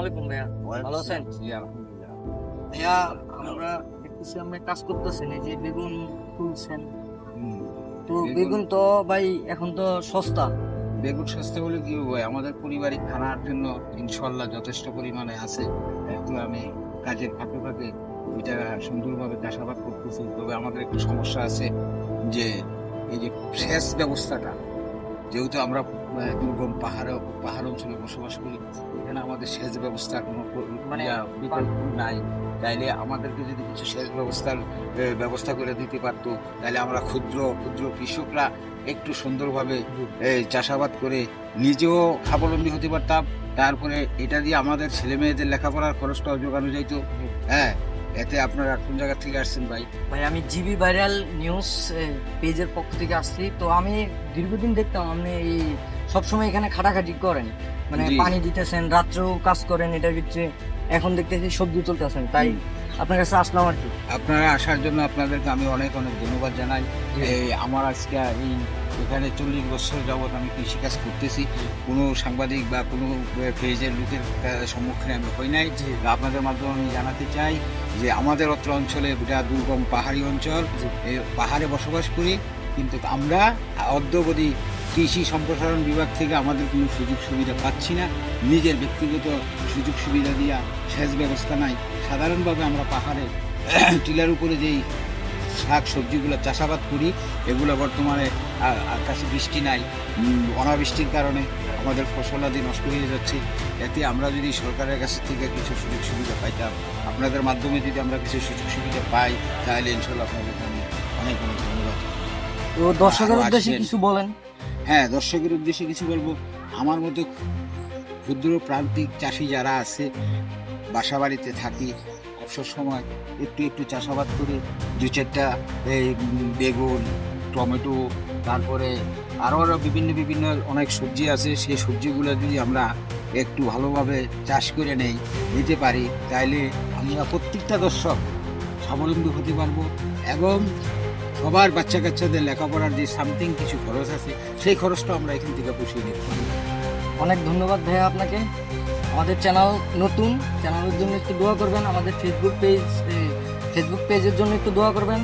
আলাইকুম ভাইয়া, ভালো আছেন? জি, আলহামদুলিল্লাহ। ভাইয়া আমরা দেখতেছি আপনি কাজ করতেছেন, এই যে বেগুন তুলছেন। হুম, তো বেগুন তো ভাই এখন তো সস্তা। বেগুন সস্তা বলে কি হবে, আমাদের পারিবারিক খানার জন্য ইনশাল্লাহ যথেষ্ট পরিমাণে আছে। একটু আমি কাজের ফাঁকে ফাঁকে এটা সুন্দরভাবে চাষাবাদ করতেছি। তবে আমাদের একটু সমস্যা আছে যে এই যে সেচ ব্যবস্থাটা, যেহেতু আমরা দুর্গম পাহাড় অঞ্চলে বসবাস করি, এখানে আমাদের সেচ ব্যবস্থার কোনো মানে বিকল্প নাই। তাইলে আমাদেরকে যদি কিছু সেচ ব্যবস্থার ব্যবস্থা করে দিতে পারতো, তাহলে আমরা ক্ষুদ্র ক্ষুদ্র কৃষকরা একটু সুন্দরভাবে চাষাবাদ করে নিজেও স্বাবলম্বী হতে পারতাম। তারপরে এটা দিয়ে আমাদের ছেলে মেয়েদের লেখাপড়ার খরচটাও যোগানো যাইতো। হ্যাঁ, এতে আপনারা কোন জায়গা থেকে আসছেন ভাই? ভাই আমি জিবি ভাইরাল নিউজ পেজের পক্ষ থেকে আসছি। তো আমি দীর্ঘদিন দেখতাম আপনি এই সবসময় এখানে খাটাখাটি করেন, মানে জি। পানি দিতেছেন, রাত্রেও কাজ করেন এটার ভিতরে। এখন দেখতেছি সবজি তুলতেছেন, তাই আপনার কাছে আসলাম আর কি। আপনারা আসার জন্য আপনাদেরকে আমি অনেক অনেক ধন্যবাদ জানাই। এই আমার আজকে এই এখানে 40 বছর যাবৎ আমি কৃষিকাজ করতেছি। কোনো সাংবাদিক বা কোনো পেজের লোকের সম্মুখীন আমি হই নাই। আপনাদের মাধ্যমে আমি জানাতে চাই যে আমাদের অত্র অঞ্চলে এটা দুর্গম পাহাড়ি অঞ্চল, পাহাড়ে বসবাস করি, কিন্তু আমরা অদ্যাবধি কৃষি সম্প্রসারণ বিভাগ থেকে আমাদের কোনো সুযোগ সুবিধা পাচ্ছি না। নিজের ব্যক্তিগত সুযোগ সুবিধা দিয়া সেচ ব্যবস্থা নাই। সাধারণভাবে আমরা পাহাড়ে টিলার উপরে যেই শাক সবজিগুলো চাষাবাদ করি, এগুলো বর্তমানে আকাশে বৃষ্টি নাই, অনাবৃষ্টির কারণে আমাদের ফসলাদি নষ্ট হয়ে যাচ্ছে। এতে আমরা যদি সরকারের কাছ থেকে কিছু সুযোগ সুবিধা পাইতাম, আপনাদের মাধ্যমে যদি আমরা কিছু সুযোগ সুবিধা পাই, তাহলে ইনশাল্লাহ আপনাদেরকে আমি অনেক অনেক ধন্যবাদ। তো দর্শকের আরো উদ্দেশ্যে আসবেন। কিছু বলেন। হ্যাঁ, দর্শকের উদ্দেশ্যে কিছু বলবো। আমার মতো ক্ষুদ্র প্রান্তিক চাষি যারা আছে, বাসা বাড়িতে থাকি, অবসর সময় একটু একটু চাষাবাদ করে দু চারটা এই বেগুন, টমেটো, তারপরে আরও আরও বিভিন্ন বিভিন্ন অনেক সবজি আছে, সেই সবজিগুলো যদি আমরা একটু ভালোভাবে চাষ করে নিতে পারি, তাহলে আমরা প্রত্যেকটা দর্শক স্বাবলম্বী হতে পারবো এবং সবার বাচ্চা কাচ্চাদের লেখাপড়ার যে সামথিং কিছু খরচ আছে, সেই খরচটা আমরা এখান থেকে পুষিয়ে নিতে পারি। অনেক ধন্যবাদ ভাইয়া আপনাকে। আমাদের চ্যানেল নতুন, চ্যানেলের জন্য একটু দোয়া করবেন। আমাদের ফেসবুক পেজের জন্য একটু দোয়া করবেন।